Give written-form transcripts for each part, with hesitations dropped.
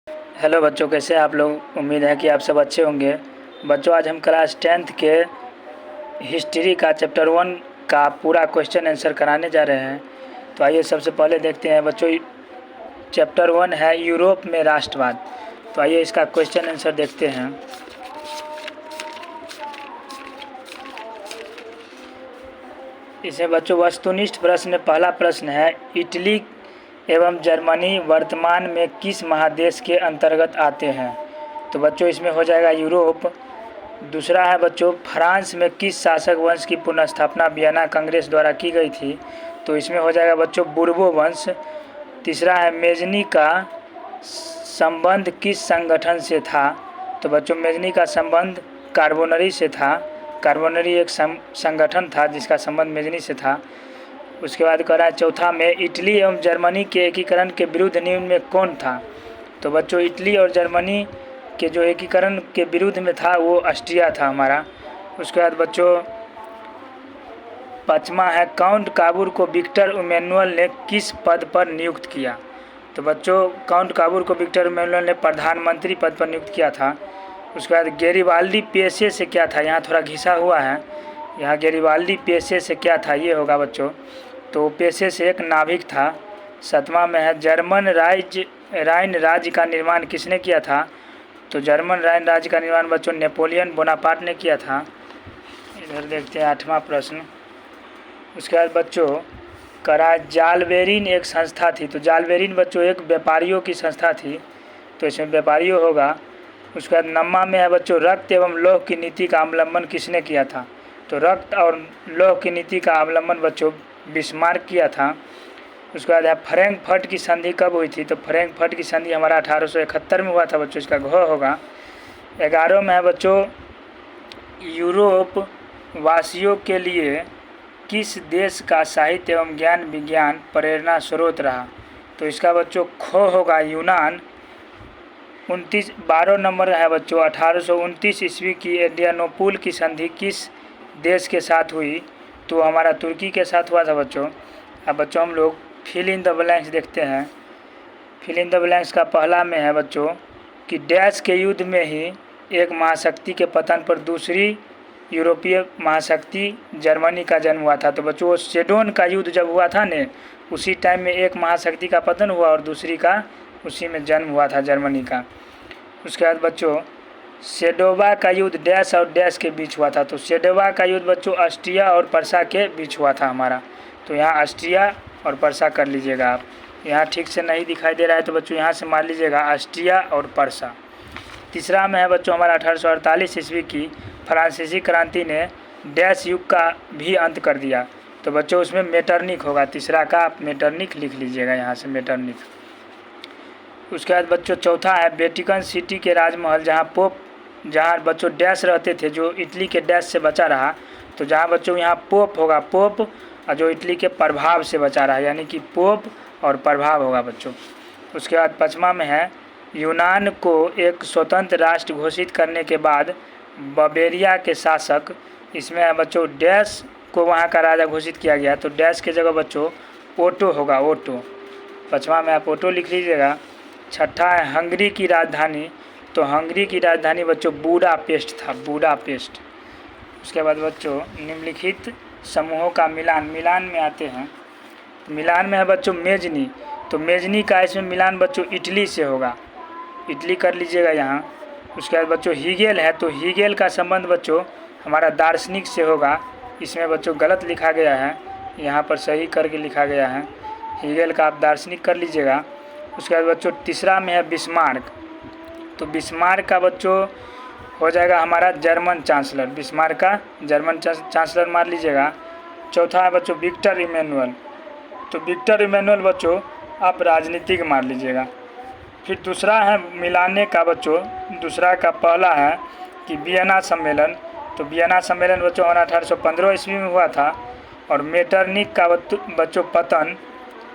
Hello बच्चों, कैसे हैं आप लोग। उम्मीद है कि आप सब अच्छे होंगे। बच्चों, आज हम क्लास 10th के हिस्ट्री का चैप्टर 1 का पूरा क्वेश्चन आंसर कराने जा रहे हैं। तो आइए सबसे पहले देखते हैं बच्चों। चैप्टर 1 है यूरोप में राष्ट्रवाद। तो आइए इसका क्वेश्चन आंसर देखते हैं। इसमें बच्चों वस्तुनिष्ठ प्रश्न, पहला प्रश्न है, इटली एवं जर्मनी वर्तमान में किस महादेश के अंतर्गत आते हैं। तो बच्चों इसमें हो जाएगा यूरोप। दूसरा है बच्चों, फ्रांस में किस शासक वंश की पुनर्स्थापना वियना कांग्रेस द्वारा की गई थी। तो इसमें हो जाएगा बच्चों बुर्बो वंश। तीसरा है, मेजनी का संबंध किस संगठन से था। तो बच्चों मेजनी का संबंध कार्बोनरी से था। कार्बोनरी एक संगठन था जिसका संबंध मेजनी से था। उसके बाद कह रहा है चौथा में, इटली एवं जर्मनी के एकीकरण के विरुद्ध निम्न में कौन था। तो बच्चों इटली और जर्मनी के जो एकीकरण के विरुद्ध में था वो ऑस्ट्रिया था हमारा। उसके बाद बच्चों पाँचवा है, काउंट काबूर को विक्टर इमैनुअल ने किस पद पर नियुक्त किया। तो बच्चों काउंट काबूर को विक्टर इमैनुअल ने प्रधानमंत्री पद पर नियुक्त किया था। उसके बाद गेरिबाल्डी पेशे से क्या था, यहाँ थोड़ा घिसा हुआ है, यहाँ गेरिबाल्डी पेशे से क्या था, ये होगा बच्चों। तो पेशे से एक नाविक था। सातवां में है, जर्मन राइन राज्य का निर्माण किसने किया था। तो जर्मन राइन राज्य का निर्माण बच्चों नेपोलियन बोनापार्ट ने किया था। इधर देखते हैं आठवां प्रश्न। उसके बाद बच्चों करा जालबेरिन एक संस्था थी। तो जालबेरिन बच्चों एक व्यापारियों की संस्था थी, तो इसमें व्यापारियों होगा। उसके बाद नम्मा में है बच्चों, रक्त एवं लौह की नीति का अवलंबन किसने किया था। तो रक्त और लौह की नीति का अवलंबन बच्चों बिस्मार्क किया था। उसके बाद है, फ्रैंकफर्ट की संधि कब हुई थी। तो फ्रैंकफर्ट की संधि हमारा 1871 में हुआ था बच्चों, इसका घ होगा। 11 में है बच्चों, यूरोप वासियों के लिए किस देश का साहित्य एवं ज्ञान विज्ञान प्रेरणा स्रोत रहा। तो इसका बच्चों खो होगा यूनान। 12 नंबर है बच्चों, 1829 ईस्वी की एड्रियानोपुल की संधि किस देश के साथ हुई। तो हमारा तुर्की के साथ हुआ था बच्चों। अब बच्चों हम लोग फिल इन द ब्लैंक्स देखते हैं। फिल इन द ब्लैंक्स का पहला में है बच्चों कि डैश के युद्ध में ही एक महाशक्ति के पतन पर दूसरी यूरोपीय महाशक्ति जर्मनी का जन्म हुआ था। तो बच्चों सेडोन का युद्ध जब हुआ था ने, उसी टाइम में एक महाशक्ति का पतन हुआ और दूसरी का उसी में जन्म हुआ था जर्मनी का। उसके बाद बच्चों सेडोवा का युद्ध डैश और डैश के बीच हुआ था। तो सेडोवा का युद्ध बच्चों ऑस्ट्रिया और पर्सा के बीच हुआ था हमारा। तो यहाँ ऑस्ट्रिया और पर्सा कर लीजिएगा आप। यहाँ ठीक से नहीं दिखाई दे रहा है तो बच्चों यहाँ से मान लीजिएगा ऑस्ट्रिया और पर्सा। तीसरा में है बच्चों हमारा 1848 ईस्वी की फ्रांसीसी क्रांति ने डैश युग का भी अंत कर दिया। तो बच्चों उसमें मेटरनिक होगा, तीसरा का आप मेटरनिक लिख लीजिएगा यहाँ से, मेटरनिक। उसके बाद बच्चों चौथा है, वेटिकन सिटी के राजमहल जहाँ बच्चों डैश रहते थे, जो इटली के डैश से बचा रहा। तो जहाँ बच्चों यहाँ पोप होगा, पोप, और जो इटली के प्रभाव से बचा रहा, यानी कि पोप और प्रभाव होगा बच्चों। उसके बाद पाँचवा में है, यूनान को एक स्वतंत्र राष्ट्र घोषित करने के बाद बवेरिया के शासक, इसमें है बच्चों डैश को वहाँ का राजा घोषित किया गया। तो डैश के जगह बच्चों ओटो होगा, ओटो। पाँचवा में आप ओटो लिख लीजिएगा। छठा है, हंगरी की राजधानी। तो हंगरी की राजधानी बच्चों बुडापेस्ट था, बुडापेस्ट। उसके बाद बच्चों निम्नलिखित समूहों का मिलान, मिलान में आते हैं। मिलान में है बच्चों मेजनी। तो मेजनी का इसमें मिलान बच्चों इटली से होगा, इटली कर लीजिएगा यहाँ। उसके बाद बच्चों हीगेल है। तो हीगेल का संबंध बच्चों हमारा दार्शनिक से होगा। इसमें बच्चों गलत लिखा गया है, यहाँ पर सही करके लिखा गया है। हीगेल का आप दार्शनिक कर लीजिएगा। उसके बाद बच्चों तीसरा में है बिस्मार्क। तो बिस्मार्क का बच्चों हो जाएगा हमारा जर्मन चांसलर, बिस्मार्क का जर्मन चांसलर मार लीजिएगा। चौथा है बच्चों विक्टर इमैनुअल। तो विक्टर इमैनुअल बच्चों आप राजनीतिक मार लीजिएगा। फिर दूसरा है मिलाने का बच्चों, दूसरा का पहला है कि वियना सम्मेलन। तो वियना सम्मेलन बच्चों हमारा 1815 ईस्वी में हुआ था। और मेटरनिक का बच्चों पतन,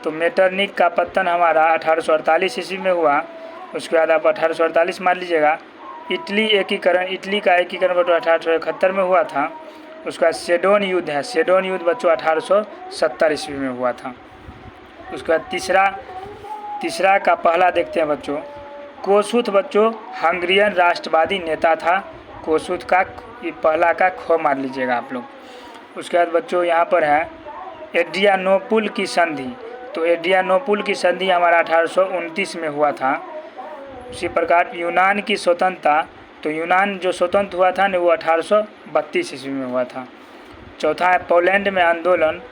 तो मेटरनिक का पतन हमारा 1848 ईस्वी में हुआ। उसके बाद आप 1848 मान लीजिएगा। इटली का एकीकरण बच्चों 1871 में हुआ था। उसके बाद सेडोन युद्ध है, सेडोन युद्ध बच्चों 1870 ईस्वी में हुआ था। उसके बाद तीसरा का पहला देखते हैं बच्चों। कोसुथ बच्चों हंगरियन राष्ट्रवादी नेता था। कोसुथ का पहला का ख मार लीजिएगा आप लोग। उसके बाद बच्चों यहाँ पर है एड्रियानोपुल की संधि। तो एड्रियानोपुल की संधि हमारा 1829 में हुआ था। उसी प्रकार यूनान की स्वतंत्रता, तो यूनान जो स्वतंत्र हुआ था ना वो 1832 ईस्वी में हुआ था। चौथा है पोलैंड में आंदोलन।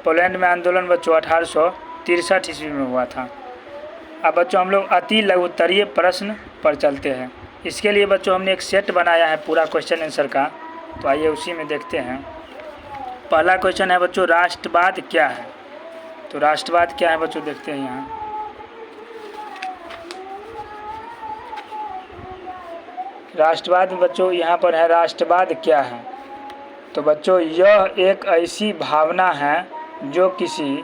पोलैंड में आंदोलन बच्चों 1863 ईस्वी में हुआ था। अब बच्चों हम लोग अति लघुत्तरीय प्रश्न पर चलते हैं। इसके लिए बच्चों हमने एक सेट बनाया है पूरा क्वेश्चन आंसर का, तो आइए उसी में देखते हैं। पहला क्वेश्चन है बच्चों राष्ट्रवाद क्या है। तो राष्ट्रवाद क्या है बच्चों देखते हैं यहाँ। राष्ट्रवाद में बच्चों यहाँ पर है राष्ट्रवाद क्या है। तो बच्चों यह एक ऐसी भावना है जो किसी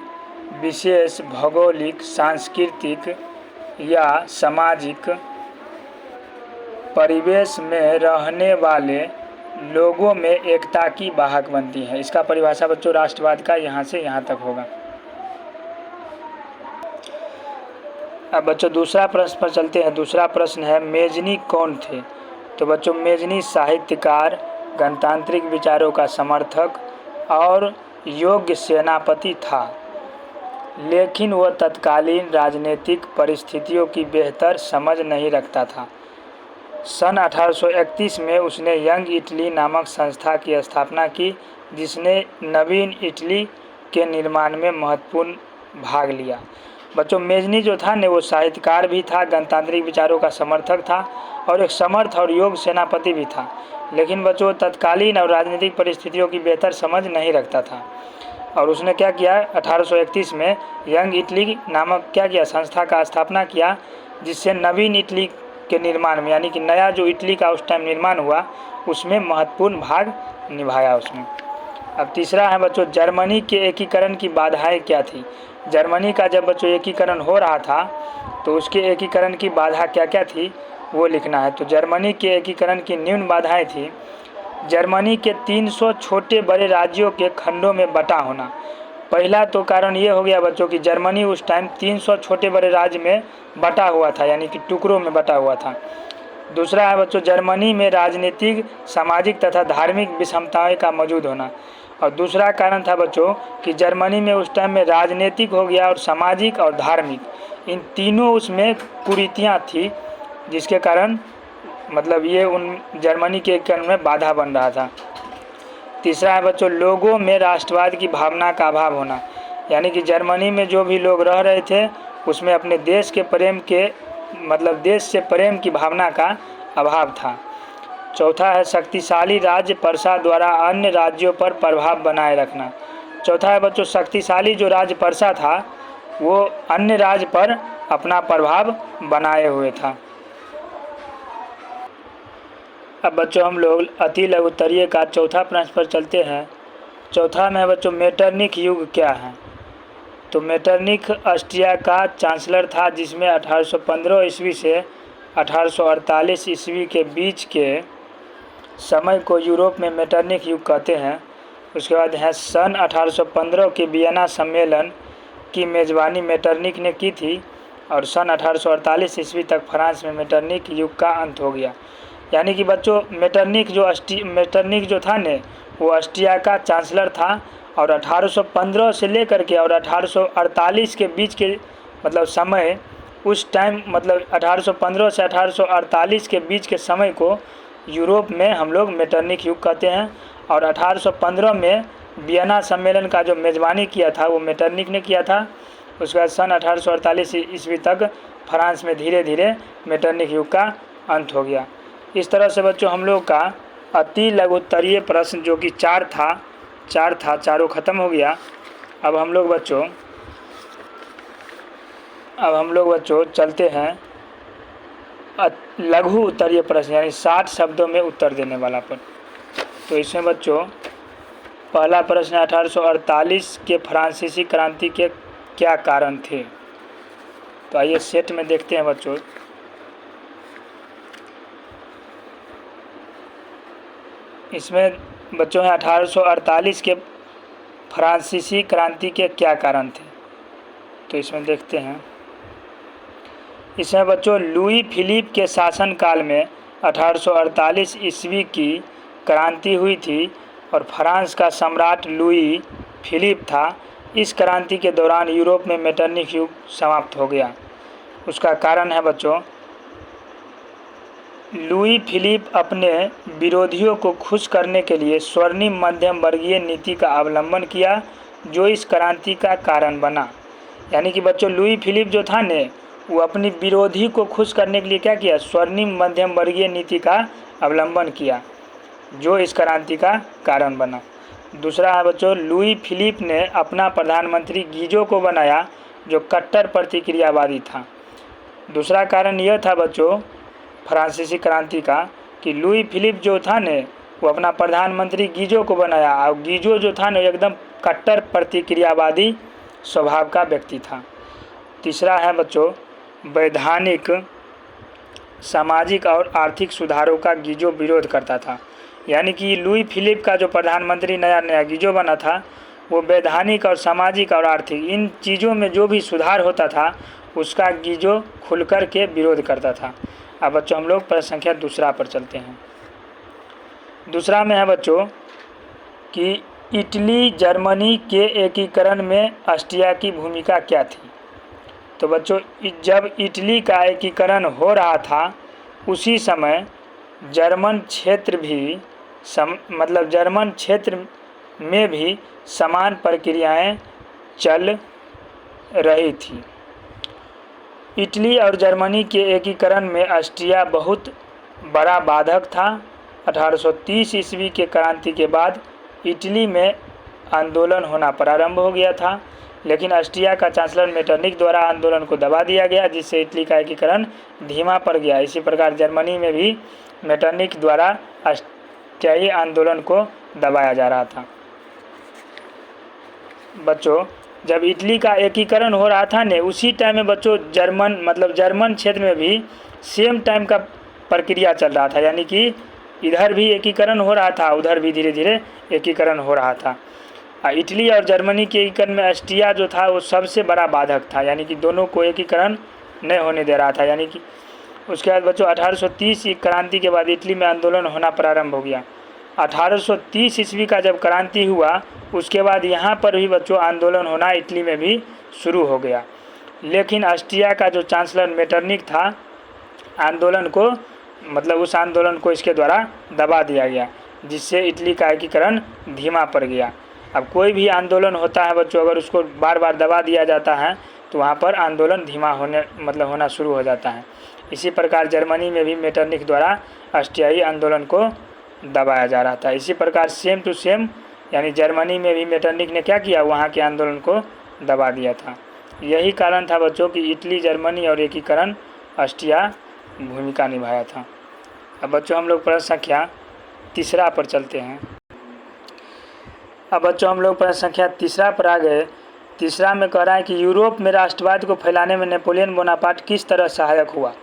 विशेष भौगोलिक, सांस्कृतिक या सामाजिक परिवेश में रहने वाले लोगों में एकता की वाहक बनती है। इसका परिभाषा बच्चों राष्ट्रवाद का यहाँ से यहाँ तक होगा। अब बच्चों दूसरा प्रश्न पर चलते हैं। दूसरा प्रश्न है मेजनी कौन थे। तो बच्चों मेजनी साहित्यकार, गणतांत्रिक विचारों का समर्थक और योग्य सेनापति था, लेकिन वह तत्कालीन राजनीतिक परिस्थितियों की बेहतर समझ नहीं रखता था। सन 1831 में उसने यंग इटली नामक संस्था की स्थापना की, जिसने नवीन इटली के निर्माण में महत्वपूर्ण भाग लिया। बच्चों मेजनी जो था ने वो साहित्यकार भी था, गणतांत्रिक विचारों का समर्थक था और एक समर्थ और योग्य सेनापति भी था, लेकिन बच्चों तत्कालीन और राजनीतिक परिस्थितियों की बेहतर समझ नहीं रखता था। और उसने क्या किया 1831 में यंग इटली नामक क्या किया संस्था का स्थापना किया, जिससे नवीन इटली के निर्माण में यानी कि नया जो इटली का उस टाइम निर्माण हुआ उसमें महत्वपूर्ण भाग निभाया उसमें। अब तीसरा है बच्चों जर्मनी के एकीकरण की बाधाएं क्या थी। जर्मनी का जब बच्चों एकीकरण हो रहा था तो उसके एकीकरण की बाधा क्या क्या थी वो लिखना है। तो जर्मनी के एकीकरण की निम्न बाधाएं थी। जर्मनी के 300 छोटे बड़े राज्यों के खंडों में बटा होना। पहला तो कारण ये हो गया बच्चों कि जर्मनी उस टाइम 300 छोटे बड़े राज्य में बटा हुआ था, यानी कि टुकड़ों में बटा हुआ था। दूसरा है बच्चों जर्मनी में राजनीतिक, सामाजिक तथा धार्मिक विषमताएं का मौजूद होना। और दूसरा कारण था बच्चों कि जर्मनी में उस टाइम में राजनीतिक हो गया और सामाजिक और धार्मिक, इन तीनों उसमें कुरीतियाँ थी, जिसके कारण मतलब ये उन जर्मनी के एकीकरण में बाधा बन रहा था। तीसरा है बच्चों लोगों में राष्ट्रवाद की भावना का अभाव होना, यानी कि जर्मनी में जो भी लोग रह रहे थे उसमें अपने देश के प्रेम के मतलब देश से प्रेम की भावना का अभाव था। चौथा है शक्तिशाली राज्य पर्सा द्वारा अन्य राज्यों पर प्रभाव बनाए रखना। चौथा है बच्चों शक्तिशाली जो राज्य पर्सा था वो अन्य राज्य पर अपना प्रभाव बनाए हुए था। अब बच्चों हम लोग अति लघुत्तरीय का चौथा प्रश्न पर चलते हैं। चौथा में बच्चों मेटरनिख युग क्या है। तो मेटरनिख ऑस्ट्रिया का चांसलर था, जिसमें 1815 ईस्वी से 1848 ईस्वी के बीच के समय को यूरोप में मेटरनिख युग कहते हैं। उसके बाद है सन 1815 के वियना सम्मेलन की मेज़बानी मेटरनिख ने की थी और सन 1848 ईस्वी तक फ्रांस में मेटरनिख युग का अंत हो गया। यानी कि बच्चों मेटरनिख जो था ने वो ऑस्ट्रिया का चांसलर था और 1815 से लेकर के और 1848 के बीच के मतलब समय उस टाइम मतलब 1815 से 1848 के बीच के समय को यूरोप में हम लोग मेटरनिख युग कहते हैं। और 1815 में वियना सम्मेलन का जो मेज़बानी किया था वो मेटरनिख ने किया था। उसके बाद सन 1848 ईस्वी तक फ्रांस में धीरे धीरे मेटरनिख युग का अंत हो गया। इस तरह से बच्चों हम लोग का अति लघुत्तरीय प्रश्न जो कि चार था चारों ख़त्म हो गया। अब हम लोग बच्चों चलते हैं लघु उत्तरीय प्रश्न यानी 60 शब्दों में उत्तर देने वाला पर। तो इसमें बच्चों पहला प्रश्न 1848 के फ्रांसीसी क्रांति के क्या कारण थे। तो आइए सेट में देखते हैं बच्चों। इसमें बच्चों हैं 1848 के फ्रांसीसी क्रांति के क्या कारण थे। तो इसमें देखते हैं इसमें बच्चों लुई फिलिप के शासनकाल में 1848 ईस्वी की क्रांति हुई थी और फ्रांस का सम्राट लुई फिलिप था। इस क्रांति के दौरान यूरोप में मेटरनिक युग समाप्त हो गया। उसका कारण है बच्चों, लुई फिलिप अपने विरोधियों को खुश करने के लिए स्वर्णिम मध्यम वर्गीय नीति का अवलंबन किया, जो इस क्रांति का कारण बना। यानी कि बच्चों लुई फिलिप जो था ने, वो अपनी विरोधी को खुश करने के लिए क्या किया, स्वर्णिम मध्यम वर्गीय नीति का अवलंबन किया, जो इस क्रांति का कारण बना। दूसरा है बच्चों, लुई फिलिप ने अपना प्रधानमंत्री गीजो को बनाया, जो कट्टर प्रतिक्रियावादी था। दूसरा कारण यह था बच्चों फ्रांसीसी क्रांति का कि लुई फिलिप जो था ने, वो अपना प्रधानमंत्री गीजो को बनाया, और गीजो जो था ने एकदम कट्टर प्रतिक्रियावादी स्वभाव का व्यक्ति था। तीसरा है बच्चों, वैधानिक, सामाजिक और आर्थिक सुधारों का गीजो विरोध करता था। यानी कि लुई फिलिप का जो प्रधानमंत्री नया गीजो बना था, वो वैधानिक और सामाजिक और आर्थिक इन चीज़ों में जो भी सुधार होता था, उसका गीजो खुलकर के विरोध करता था। अब बच्चों हम लोग प्रश्न संख्या दूसरा पर चलते हैं। दूसरा में है बच्चों कि इटली जर्मनी के एकीकरण में ऑस्ट्रिया की भूमिका क्या थी। तो बच्चों जब इटली का एकीकरण हो रहा था, उसी समय जर्मन क्षेत्र भी जर्मन क्षेत्र में भी समान प्रक्रियाएं चल रही थी। इटली और जर्मनी के एकीकरण में ऑस्ट्रिया बहुत बड़ा बाधक था। 1830 ईस्वी के क्रांति के बाद इटली में आंदोलन होना प्रारंभ हो गया था, लेकिन ऑस्ट्रिया का चांसलर मेटरनिक द्वारा आंदोलन को दबा दिया गया, जिससे इटली का एकीकरण धीमा पड़ गया। इसी प्रकार जर्मनी में भी मेटरनिक द्वारा ऑस्ट्रियाई आंदोलन को दबाया जा रहा था। बच्चों जब इटली का एकीकरण हो रहा था ने, उसी टाइम में बच्चों जर्मन क्षेत्र में भी सेम टाइम का प्रक्रिया चल रहा था। यानी कि इधर भी एकीकरण हो रहा था, उधर भी धीरे धीरे एकीकरण हो रहा था। इटली और जर्मनी के एकीकरण में ऑस्ट्रिया जो था वो सबसे बड़ा बाधक था, यानी कि दोनों को एकीकरण नहीं होने दे रहा था। यानी कि उसके बाद बच्चों 1830 की क्रांति के बाद इटली में आंदोलन होना प्रारंभ हो गया। 1830 ईस्वी का जब क्रांति हुआ, उसके बाद यहाँ पर भी बच्चों आंदोलन होना इटली में भी शुरू हो गया। लेकिन ऑस्ट्रिया का जो चांसलर मेटरनिक था, आंदोलन को उस आंदोलन को इसके द्वारा दबा दिया गया, जिससे इटली का एकीकरण धीमा पड़ गया। अब कोई भी आंदोलन होता है बच्चों, अगर उसको बार बार दबा दिया जाता है तो वहाँ पर आंदोलन धीमा होना शुरू हो जाता है। इसी प्रकार जर्मनी में भी मेटरनिक द्वारा ऑस्ट्रियाई आंदोलन को दबाया जा रहा था। इसी प्रकार सेम टू सेम यानी जर्मनी में भी मेटरनिक ने क्या किया, वहाँ के आंदोलन को दबा दिया था। यही कारण था बच्चों कि इटली जर्मनी और एकीकरण ऑस्ट्रिया भूमिका निभाया था। अब बच्चों हम लोग प्रश्न संख्या तीसरा पर चलते हैं। अब बच्चों हम लोग प्रश्न संख्या तीसरा पर आ गए। तीसरा में कह रहा है कि यूरोप में राष्ट्रवाद को फैलाने में नेपोलियन बोनापार्ट किस तरह सहायक हुआ।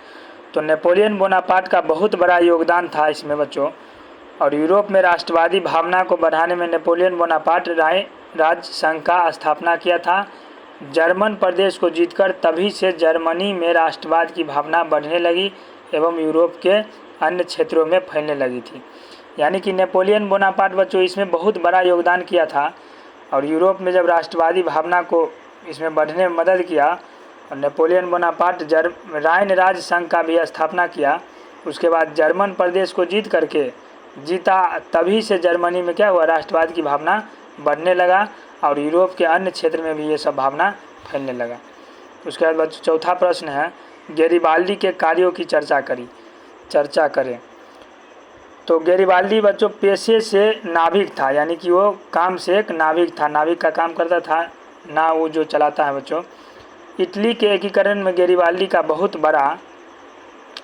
तो नेपोलियन बोनापार्ट का बहुत बड़ा योगदान था इसमें बच्चों, और यूरोप में राष्ट्रवादी भावना को बढ़ाने में नेपोलियन बोनापार्ट राज्य संघ का स्थापना किया था। जर्मन प्रदेश को जीतकर तभी से जर्मनी में राष्ट्रवाद की भावना बढ़ने लगी एवं यूरोप के अन्य क्षेत्रों में फैलने लगी थी। यानी कि नेपोलियन बोनापार्ट बच्चों इसमें बहुत बड़ा योगदान किया था, और यूरोप में जब राष्ट्रवादी भावना को इसमें बढ़ने में मदद किया, और नेपोलियन बोनापार्ट राइन राज्य संघ का भी स्थापना किया। उसके बाद जर्मन प्रदेश को जीता, तभी से जर्मनी में क्या हुआ, राष्ट्रवाद की भावना बढ़ने लगा, और यूरोप के अन्य क्षेत्र में भी ये सब भावना फैलने लगा। उसके बाद बच्चों चौथा प्रश्न है, गैरिबाल्डी के कार्यों की चर्चा करें। तो गैरिबाल्डी बच्चों पेशे से नाविक था, यानी कि वो काम से एक नाविक था, नाविक का काम करता था, नाव वो जो चलाता है बच्चों। इटली के एकीकरण में गैरिबाल्डी का बहुत बड़ा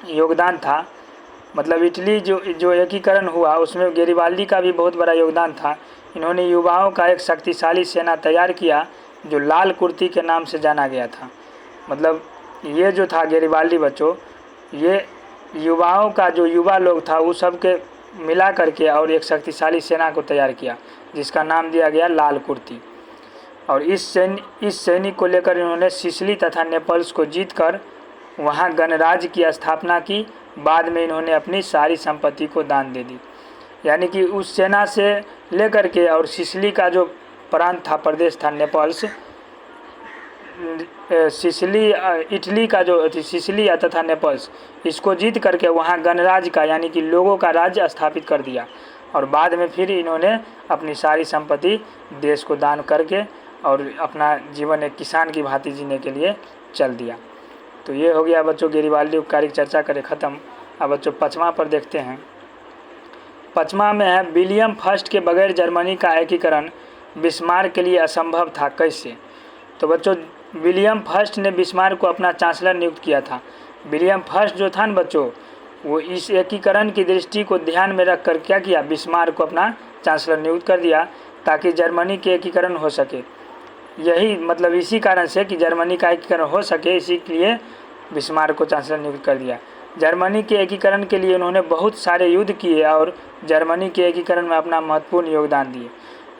योगदान था। इटली जो एकीकरण हुआ उसमें गैरिबाल्डी का भी बहुत बड़ा योगदान था। इन्होंने युवाओं का एक शक्तिशाली सेना तैयार किया, जो लाल कुर्ती के नाम से जाना गया था। ये जो था गैरिबाल्डी बच्चों, ये युवाओं का जो युवा लोग था वो सबके मिला करके और एक शक्तिशाली सेना को तैयार किया, जिसका नाम दिया गया लाल कुर्ती। और इस सैनिक को लेकर इन्होंने सिसिली तथा नेपल्स को जीतकर वहाँ गणराज्य की स्थापना की। बाद में इन्होंने अपनी सारी संपत्ति को दान दे दी। यानी कि उस सेना से लेकर के और सिसिली का जो प्रांत था, प्रदेश था, नेपल्स, सिसिली, इटली का जो सिसिली तथा नेपल्स, इसको जीत करके वहाँ गणराज्य का यानी कि लोगों का राज्य स्थापित कर दिया। और बाद में फिर इन्होंने अपनी सारी संपत्ति देश को दान करके और अपना जीवन एक किसान की भांति जीने के लिए चल दिया। तो ये हो गया बच्चों गैरिबाल्डी उपकारी चर्चा करें ख़त्म। अब बच्चों 5वां पर देखते हैं। 5वां में है विलियम फर्स्ट के बगैर जर्मनी का एकीकरण बिस्मार्क के लिए असंभव था, कैसे? तो बच्चों विलियम फर्स्ट ने बिस्मार्क को अपना चांसलर नियुक्त किया था। विलियम फर्स्ट जो था न बच्चों, वो इस एकीकरण की दृष्टि को ध्यान में रख कर क्या किया, बिस्मार्क को अपना चांसलर नियुक्त कर दिया ताकि जर्मनी के एकीकरण हो सके। यही मतलब इसी कारण से कि जर्मनी का एकीकरण हो सके, इसी लिए बिस्मार्क को चांसलर नियुक्त कर दिया। जर्मनी के एकीकरण के लिए उन्होंने बहुत सारे युद्ध किए और जर्मनी के एकीकरण में अपना महत्वपूर्ण योगदान दिए।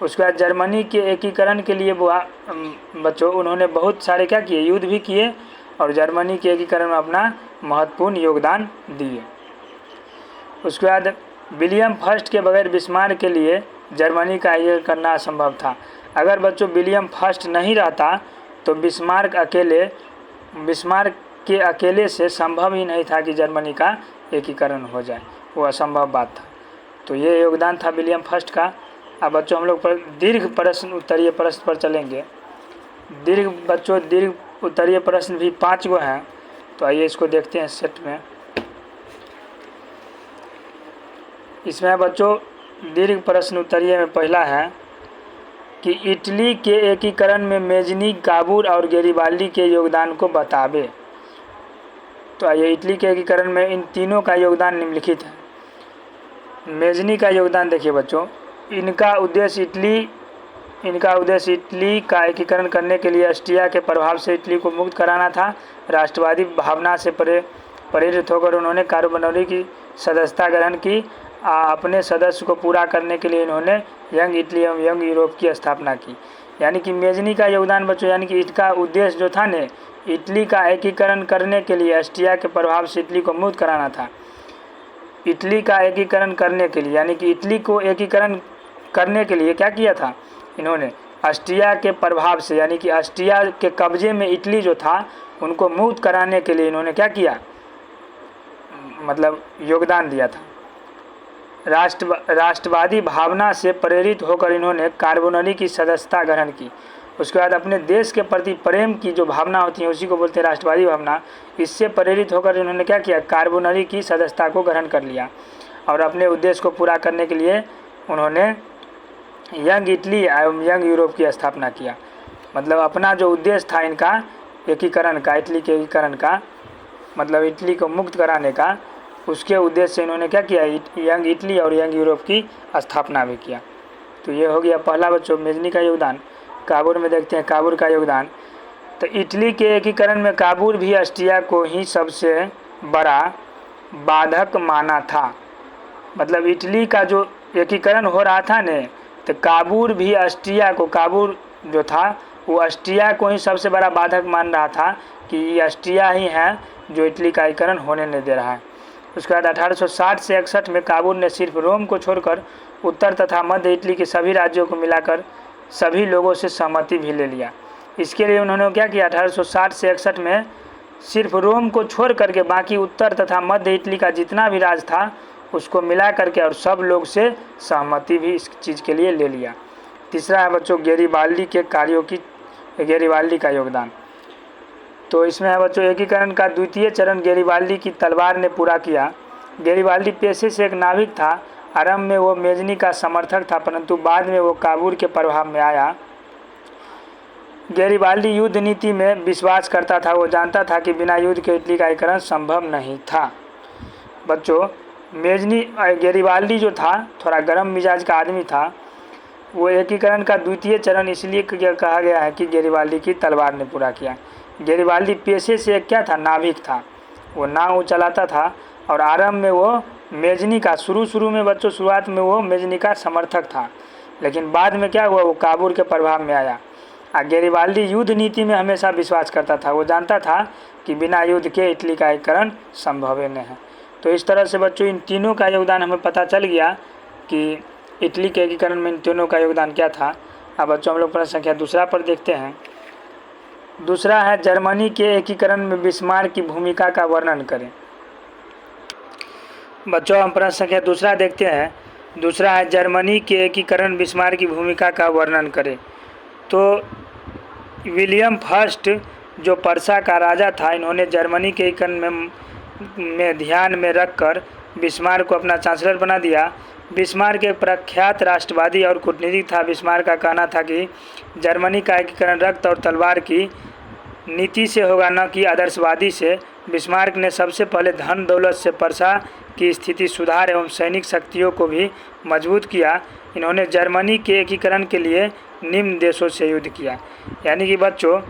उसके बाद जर्मनी के एकीकरण के लिए बच्चों उन्होंने बहुत सारे क्या किए, युद्ध भी किए और जर्मनी के एकीकरण में अपना महत्वपूर्ण योगदान दिए। उसके बाद विलियम फर्स्ट के बगैर बिस्मार्क के लिए जर्मनी का एकीकरण करना असंभव था। अगर बच्चों विलियम फर्स्ट नहीं रहता तो बिस्मार्क के अकेले से संभव ही नहीं था कि जर्मनी का एकीकरण हो जाए, वो असंभव बात था। तो ये योगदान था विलियम फर्स्ट का। अब बच्चों हम लोग पर दीर्घ प्रश्न उत्तरीय प्रश्न पर चलेंगे। दीर्घ उत्तरीय प्रश्न भी 5 गो हैं, तो आइए इसको देखते हैं सेट में। इसमें बच्चों दीर्घ प्रश्न उत्तरीय में पहला है कि इटली के एकीकरण में मेजनी, काबूल और गैरिबाल्डी के योगदान को बतावे। तो आइए इटली के एकीकरण में इन तीनों का योगदान निम्नलिखित है। मेजनी का योगदान देखिए बच्चों, इनका उद्देश्य इटली का एकीकरण करने के लिए ऑस्ट्रिया के प्रभाव से इटली को मुक्त कराना था। राष्ट्रवादी भावना से प्रेरित होकर उन्होंने कार्बोनरी की सदस्यता ग्रहण की। अपने सदस्य को पूरा करने के लिए इन्होंने यंग इटली एवं यंग यूरोप की स्थापना की। यानी कि मेजनी का योगदान बच्चों, यानी कि इसका उद्देश्य जो था ने, इटली का एकीकरण करने के लिए ऑस्ट्रिया के प्रभाव से इटली को मुक्त कराना था। इटली का एकीकरण करने के लिए यानी कि इटली को एकीकरण करने के लिए क्या किया था इन्होंने, ऑस्ट्रिया के प्रभाव से यानी कि ऑस्ट्रिया के कब्जे में इटली जो था उनको मुक्त कराने के लिए इन्होंने क्या किया, मतलब योगदान दिया था। राष्ट्रवादी भावना से प्रेरित होकर इन्होंने कार्बोनरी की सदस्यता ग्रहण की। उसके बाद अपने देश के प्रति प्रेम की जो भावना होती है उसी को बोलते हैं राष्ट्रवादी भावना। इससे प्रेरित होकर इन्होंने क्या किया, कार्बोनरी की सदस्यता को ग्रहण कर लिया और अपने उद्देश्य को पूरा करने के लिए उन्होंने यंग इटली एवं यंग यूरोप की स्थापना किया। मतलब अपना जो उद्देश्य था इनका एकीकरण का, इटली के एकीकरण का, मतलब इटली को मुक्त कराने का, उसके उद्देश्य से इन्होंने क्या किया, यंग इटली और यंग यूरोप की स्थापना भी किया। तो ये हो गया पहला बच्चों मेजनी का योगदान। काबुल में देखते हैं काबुल का योगदान। तो इटली के एकीकरण में काबुल भी ऑस्ट्रिया को ही सबसे बड़ा बाधक माना था। मतलब इटली का जो एकीकरण हो रहा था ने, तो काबुल भी ऑस्ट्रिया को, काबुल जो था वो ऑस्ट्रिया को ही सबसे बड़ा बाधक मान रहा था कि ये ऑस्ट्रिया ही है जो इटली का एकीकरण होने नहीं दे रहा है। उसके बाद 1860 से 61 में काबुल ने सिर्फ रोम को छोड़कर उत्तर तथा मध्य इटली के सभी राज्यों को मिलाकर सभी लोगों से सहमति भी ले लिया। इसके लिए उन्होंने क्या किया, 1860 से 61 में सिर्फ रोम को छोड़ करके बाकी उत्तर तथा मध्य इटली का जितना भी राज था उसको मिला करके और सब लोग से सहमति भी इस चीज़ के लिए ले लिया। तीसरा है बच्चों गैरिबाल्डी के कार्यों की, गैरिबाल्डी का योगदान। तो इसमें है बच्चों एकीकरण का द्वितीय चरण गैरिबाल्डी की तलवार ने पूरा किया। गैरिबाल्डी पेशे से एक नाविक था। आरंभ में वो मेजनी का समर्थक था, परंतु बाद में वो काबुल के प्रभाव में आया। गैरिबाल्डी युद्ध नीति में विश्वास करता था। वो जानता था कि बिना युद्ध के इटली का एकीकरण संभव नहीं था। बच्चों गैरिबाल्डी जो था थोड़ा गर्म मिजाज का आदमी था। वो एकीकरण का द्वितीय चरण इसलिए कहा गया है कि गैरिबाल्डी की तलवार ने पूरा किया। गैरिबाल्डी पेशे से एक क्या था, नाविक था। वो नाव चलाता था और आरंभ में वो मेजनी का शुरू में बच्चों शुरुआत में वो मेजनी का समर्थक था, लेकिन बाद में क्या हुआ, वो काबुल के प्रभाव में आया। गैरिबाल्डी युद्ध नीति में हमेशा विश्वास करता था। वो जानता था कि बिना युद्ध के इटली का एकीकरण संभव नहीं है। तो इस तरह से बच्चों इन तीनों का योगदान हमें पता चल गया कि इटली के एकीकरण में इन तीनों का योगदान क्या था। अब बच्चों हम लोग प्रश्न संख्या दूसरा पर देखते हैं। दूसरा है जर्मनी के एकीकरण में बिस्मार्क की भूमिका का वर्णन करें। बच्चों हम प्रश्न संख्या दूसरा देखते हैं। दूसरा है जर्मनी के एकीकरण बिस्मार्क की भूमिका का वर्णन करें। तो विलियम फर्स्ट जो पर्सा का राजा था, इन्होंने जर्मनी के एकीकरण में ध्यान में रखकर बिस्मार्क को अपना चांसलर बना दिया। बिस्मार्क एक प्रख्यात राष्ट्रवादी और कूटनीतिक था। बिस्मार्क का कहना था कि जर्मनी का एकीकरण रक्त और तलवार की नीति से होगा, न कि आदर्शवादी से। बिस्मार्क ने सबसे पहले धन दौलत से पर्सा की स्थिति सुधार एवं सैनिक शक्तियों को भी मजबूत किया। इन्होंने जर्मनी के एकीकरण के लिए निम्न देशों से युद्ध किया। यानी कि बच्चों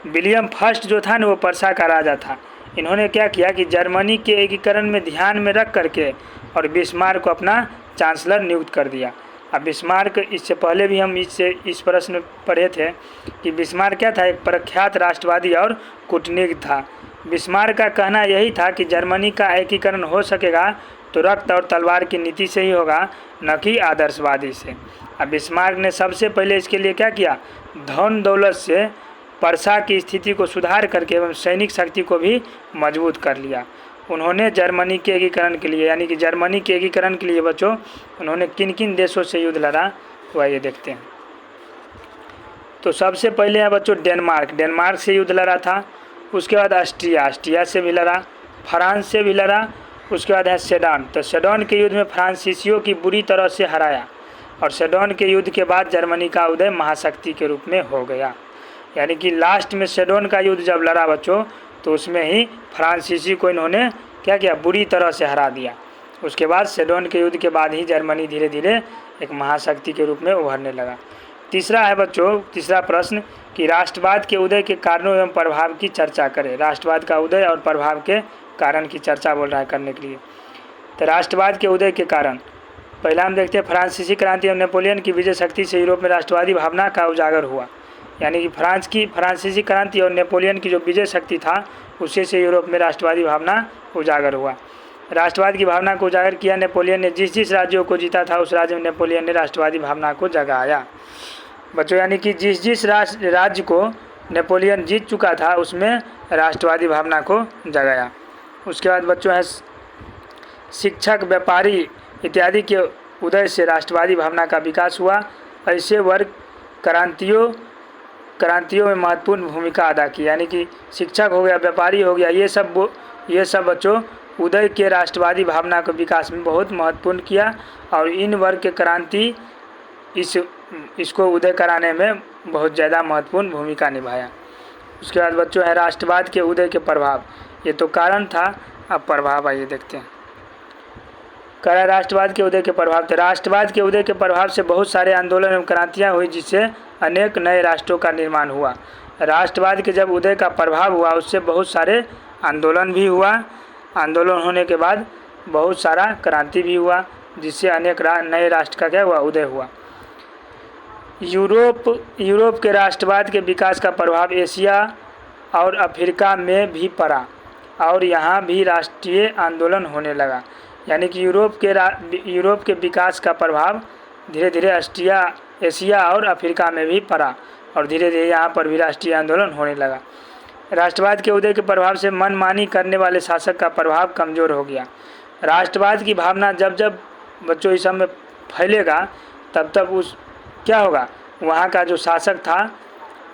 विलियम फर्स्ट जो था ना, वो पर्सा का राजा था। इन्होंने क्या किया कि जर्मनी के एकीकरण में ध्यान में रख करके और बिस्मार्क को अपना चांसलर नियुक्त कर दिया। अब बिस्मार्क, इससे पहले भी हम इस प्रश्न पढ़े थे कि बिस्मार्क क्या था, एक प्रख्यात राष्ट्रवादी और कूटनीतिक था। बिस्मार्क का कहना यही था कि जर्मनी का एकीकरण हो सकेगा तो रक्त और तलवार की नीति से ही होगा, न कि आदर्शवादी से। अब बिस्मार्क ने सबसे पहले इसके लिए क्या किया, धन दौलत से पर्सा की स्थिति को सुधार करके एवं सैनिक शक्ति को भी मजबूत कर लिया। उन्होंने जर्मनी के एकीकरण के लिए, यानी कि जर्मनी के एकीकरण के लिए बच्चों उन्होंने किन किन देशों से युद्ध लड़ा, वह ये देखते हैं। तो सबसे पहले है बच्चों डेनमार्क से युद्ध लड़ा था। उसके बाद ऑस्ट्रिया से भी लड़ा, फ्रांस से भी लड़ा। उसके बाद है सेडन। तो सेडन के युद्ध में फ्रांसीसियों की बुरी तरह से हराया और सेडन के युद्ध के बाद जर्मनी का उदय महाशक्ति के रूप में हो गया। यानी कि लास्ट में सेडन का युद्ध जब लड़ा बच्चों, तो उसमें ही फ्रांसीसी को इन्होंने क्या किया, बुरी तरह से हरा दिया। उसके बाद सेडन के युद्ध के बाद ही जर्मनी धीरे धीरे एक महाशक्ति के रूप में उभरने लगा। तीसरा है बच्चों, तीसरा प्रश्न कि राष्ट्रवाद के उदय के कारणों एवं प्रभाव की चर्चा करें। राष्ट्रवाद का उदय और प्रभाव के कारण की चर्चा बोल रहा है करने के लिए। तो राष्ट्रवाद के उदय के कारण पहला हम देखते हैं फ्रांसीसी क्रांति एवं नेपोलियन की विजय शक्ति से यूरोप में राष्ट्रवादी भावना का उजागर हुआ। यानी कि फ्रांसीसी क्रांति और नेपोलियन की जो विजय शक्ति था, उसी से यूरोप में राष्ट्रवादी भावना उजागर हुआ। राष्ट्रवाद की भावना को उजागर किया नेपोलियन ने। जिस राज्यों को जीता था उस राज्य में नेपोलियन ने राष्ट्रवादी भावना को जगाया बच्चों। यानी कि जिस राज्य को नेपोलियन जीत चुका था उसमें राष्ट्रवादी भावना को जगाया। उसके बाद बच्चों है शिक्षक, व्यापारी इत्यादि के उदय से राष्ट्रवादी भावना का विकास हुआ। ऐसे वर्ग क्रांतियों में महत्वपूर्ण भूमिका अदा की। यानी कि शिक्षक हो गया, व्यापारी हो गया, ये सब बच्चों उदय के राष्ट्रवादी भावना के विकास में बहुत महत्वपूर्ण किया और इन वर्ग के क्रांति इसको उदय कराने में बहुत ज़्यादा महत्वपूर्ण भूमिका निभाया। उसके बाद बच्चों है राष्ट्रवाद के उदय के प्रभाव। ये तो कारण था, अब प्रभाव आइए देखते हैं। करा राष्ट्रवाद के उदय के प्रभाव। तो राष्ट्रवाद के उदय के प्रभाव से बहुत सारे आंदोलन एवं क्रांतियाँ हुई, जिससे अनेक नए राष्ट्रों का निर्माण हुआ। राष्ट्रवाद के जब उदय का प्रभाव हुआ उससे बहुत सारे आंदोलन भी हुआ। आंदोलन होने के बाद बहुत सारा क्रांति भी हुआ, जिससे अनेक नए राष्ट्र का क्या हुआ, उदय हुआ। यूरोप के राष्ट्रवाद के विकास का प्रभाव एशिया और अफ्रीका में भी पड़ा और यहाँ भी राष्ट्रीय आंदोलन होने लगा। यानी कि यूरोप के विकास का प्रभाव धीरे धीरे एशिया और अफ्रीका में भी पड़ा और धीरे धीरे यहाँ पर भी राष्ट्रीय आंदोलन होने लगा। राष्ट्रवाद के उदय के प्रभाव से मनमानी करने वाले शासक का प्रभाव कमज़ोर हो गया। राष्ट्रवाद की भावना जब बच्चों इस सब में फैलेगा तब क्या होगा, वहाँ का जो शासक था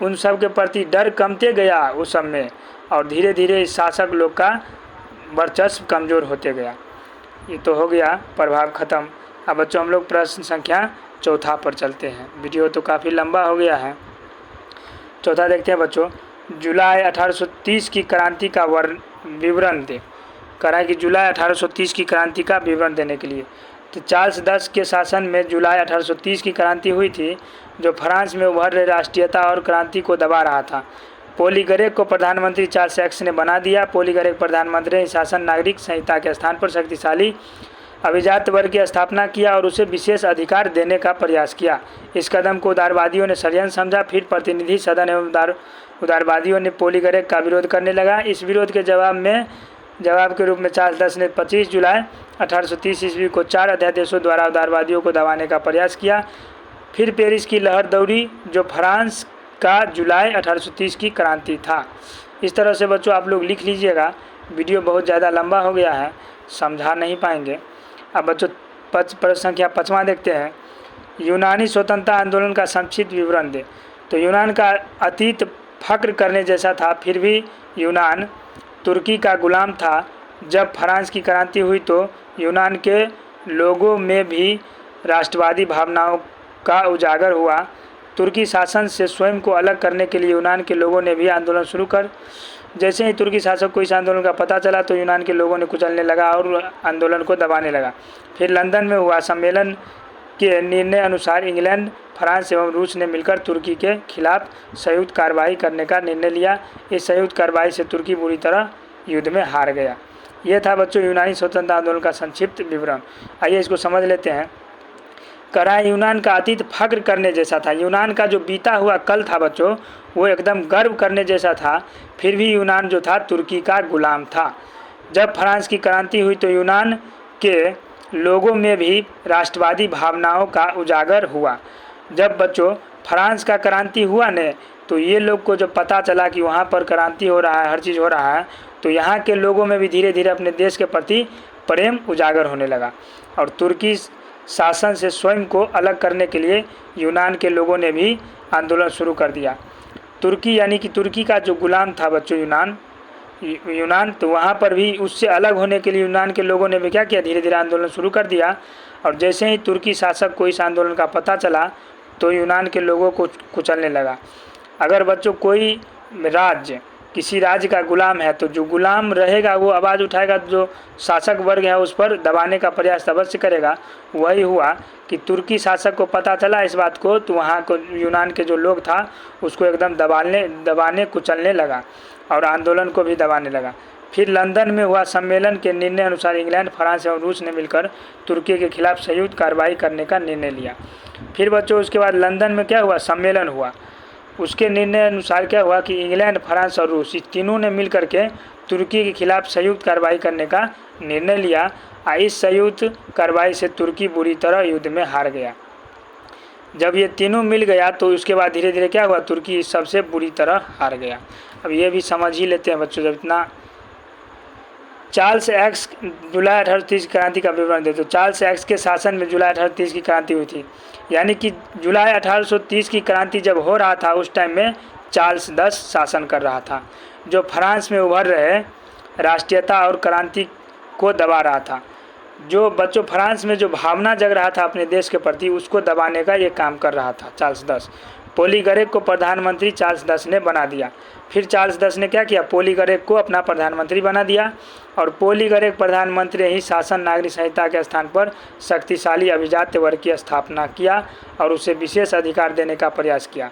उन सब के प्रति डर कमते गया उस सब में और धीरे धीरे इस शासक लोग का वर्चस्व कमज़ोर होते गया। ये तो हो गया प्रभाव ख़त्म। अब बच्चों हम लोग प्रश्न संख्या चौथा पर चलते हैं। वीडियो तो काफ़ी लंबा हो गया है। चौथा देखते हैं बच्चों, जुलाई 1830 की क्रांति का विवरण दे। करा कि जुलाई 1830 की क्रांति का विवरण देने के लिए तो चार्ल्स दस के शासन में जुलाई 1830 की क्रांति हुई थी, जो फ्रांस में उभर रहे राष्ट्रीयता और क्रांति को दबा रहा था। पोलीगरेक को प्रधानमंत्री चार्ल्स एक्स ने बना दिया। पोलीगरेक प्रधानमंत्री ने शासन नागरिक संहिता के स्थान पर शक्तिशाली अभिजात वर्ग की स्थापना किया और उसे विशेष अधिकार देने का प्रयास किया। इस कदम को उदारवादियों ने षड्यंत्र समझा। फिर प्रतिनिधि सदन एवं उदारवादियों ने पोलिगरेक का विरोध करने लगा। इस विरोध के जवाब के रूप में चार्ल्स दस ने 25 जुलाई 1830 ईस्वी को 4 अध्यादेशों द्वारा उदारवादियों को दबाने का प्रयास किया। फिर पेरिस की लहर दौड़ी जो फ्रांस का जुलाई 1830 की क्रांति था। इस तरह से बच्चों आप लोग लिख लीजिएगा, वीडियो बहुत ज़्यादा लंबा हो गया है, समझा नहीं पाएंगे। अब बच्चों प्रश्न संख्या 5वां देखते हैं। यूनानी स्वतंत्रता आंदोलन का संक्षिप्त विवरण दे। तो यूनान का अतीत फक्र करने जैसा था, फिर भी यूनान तुर्की का गुलाम था। जब फ्रांस की क्रांति हुई तो यूनान के लोगों में भी राष्ट्रवादी भावनाओं का उजागर हुआ। तुर्की शासन से स्वयं को अलग करने के लिए यूनान के लोगों ने भी आंदोलन शुरू कर। जैसे ही तुर्की शासक को इस आंदोलन का पता चला तो यूनान के लोगों ने कुचलने लगा और आंदोलन को दबाने लगा। फिर लंदन में हुआ सम्मेलन के निर्णय अनुसार इंग्लैंड, फ्रांस एवं रूस ने मिलकर तुर्की के खिलाफ संयुक्त कार्रवाई करने का निर्णय लिया। इस संयुक्त कार्रवाई से तुर्की बुरी तरह युद्ध में हार गया। यह था बच्चों यूनानी स्वतंत्रता आंदोलन का संक्षिप्त विवरण। आइए इसको समझ लेते हैं। करा यूनान का अतीत फक्र करने जैसा था। यूनान का जो बीता हुआ कल था बच्चों, वो एकदम गर्व करने जैसा था। फिर भी यूनान जो था तुर्की का गुलाम था। जब फ्रांस की क्रांति हुई तो यूनान के लोगों में भी राष्ट्रवादी भावनाओं का उजागर हुआ। जब बच्चों फ्रांस का क्रांति हुआ ने तो ये लोग को जब पता चला कि वहाँ पर क्रांति हो रहा है, हर चीज़ हो रहा है, तो यहाँ के लोगों में भी धीरे धीरे अपने देश के प्रति प्रेम उजागर होने लगा और तुर्की शासन से स्वयं को अलग करने के लिए यूनान के लोगों ने भी आंदोलन शुरू कर दिया। तुर्की यानी कि तुर्की का जो गुलाम था बच्चों यूनान, तो वहाँ पर भी उससे अलग होने के लिए यूनान के लोगों ने भी क्या किया, धीरे धीरे आंदोलन शुरू कर दिया। और जैसे ही तुर्की शासक को इस आंदोलन का पता चला तो यूनान के लोगों को कुचलने लगा। अगर बच्चों कोई राज्य किसी राज्य का गुलाम है तो जो गुलाम रहेगा वो आवाज़ उठाएगा, जो शासक वर्ग है उस पर दबाने का प्रयास अवश्य करेगा। वही हुआ कि तुर्की शासक को पता चला इस बात को, तो वहाँ को यूनान के जो लोग था उसको एकदम दबाने कुचलने लगा और आंदोलन को भी दबाने लगा। फिर लंदन में हुआ सम्मेलन के निर्णय अनुसार इंग्लैंड, फ्रांस और रूस ने मिलकर तुर्की के खिलाफ संयुक्त कार्रवाई करने का निर्णय लिया। फिर बच्चों उसके बाद लंदन में क्या हुआ, सम्मेलन हुआ। उसके निर्णय अनुसार क्या हुआ कि इंग्लैंड, फ्रांस और रूस, इस तीनों ने मिल करके तुर्की के खिलाफ संयुक्त कार्रवाई करने का निर्णय लिया। इस संयुक्त कार्रवाई से तुर्की बुरी तरह युद्ध में हार गया। जब ये तीनों मिल गया तो उसके बाद धीरे धीरे क्या हुआ, तुर्की सबसे बुरी तरह हार गया। अब ये भी समझ ही लेते हैं बच्चों। जब इतना चार्ल्स एक्स जुलाई 1830 की क्रांति का विवरण दे। तो चार्ल्स एक्स के शासन में जुलाई 1830 की क्रांति हुई थी। यानी कि जुलाई 1830 की क्रांति जब हो रहा था उस टाइम में चार्ल्स 10 शासन कर रहा था, जो फ्रांस में उभर रहे राष्ट्रीयता और क्रांति को दबा रहा था। जो बच्चों फ्रांस में जो भावना जग रहा था अपने देश के प्रति, उसको दबाने का ये काम कर रहा था चार्ल्स 10। पोलिगरेक को प्रधानमंत्री चार्ल्स 10 ने बना दिया। फिर चार्ल्स 10 ने क्या किया, पोलिगरेक को अपना प्रधानमंत्री बना दिया और पोलिगरेक प्रधानमंत्री ही शासन नागरिक संहिता के स्थान पर शक्तिशाली अभिजात्य वर्ग की स्थापना किया और उसे विशेष अधिकार देने का प्रयास किया।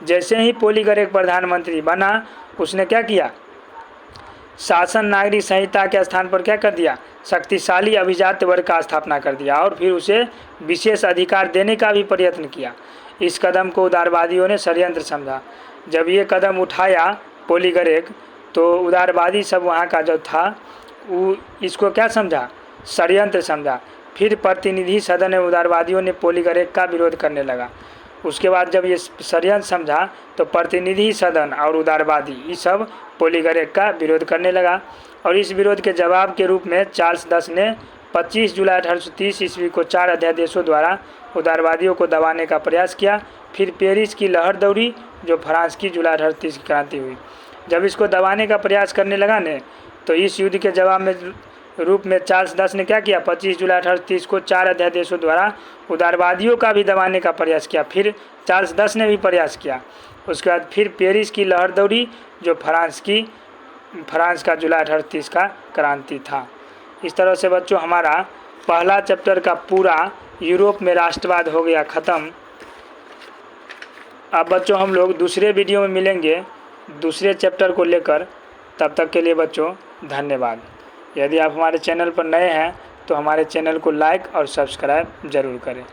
जैसे ही पोलिगरेक प्रधानमंत्री बना उसने क्या किया, शासन नागरिक संहिता के स्थान पर क्या कर दिया, शक्तिशाली अभिजात्य वर्ग का स्थापना कर दिया और फिर उसे विशेष अधिकार देने का भी प्रयत्न किया। इस कदम को उदारवादियों ने षड्यंत्र समझा। जब ये कदम उठाया पोलिगरेक तो उदारवादी सब वहाँ का जो था वो इसको क्या समझा, षड्यंत्र समझा। फिर प्रतिनिधि सदन में उदारवादियों ने पोलिगरेक का विरोध करने लगा। उसके बाद जब ये षड्यंत्र समझा तो प्रतिनिधि सदन और उदारवादी ये सब पोलिगरेक का विरोध करने लगा और इस विरोध के जवाब के रूप में चार्ल्स 10 ने 25 जुलाई 1830 ईस्वी को 4 अध्यादेशों द्वारा उदारवादियों को दबाने का प्रयास किया। फिर पेरिस की लहर दौड़ी जो फ्रांस की जुलाई 1830 की क्रांति हुई। जब इसको दबाने का प्रयास करने लगा ने तो इस युद्ध के जवाब में रूप में चार्ल्स 10 ने क्या किया, 25 जुलाई 1830 को 4 अध्यादेशों द्वारा उदारवादियों का भी दबाने का प्रयास किया। फिर चार्ल्स 10 ने भी प्रयास किया। उसके बाद फिर पेरिस की लहर दौड़ी जो फ्रांस का जुलाई 1830 का क्रांति था। इस तरह से बच्चों हमारा पहला चैप्टर का पूरा यूरोप में राष्ट्रवाद हो गया ख़त्म। अब बच्चों हम लोग दूसरे वीडियो में मिलेंगे दूसरे चैप्टर को लेकर। तब तक के लिए बच्चों धन्यवाद। यदि आप हमारे चैनल पर नए हैं तो हमारे चैनल को लाइक और सब्सक्राइब ज़रूर करें।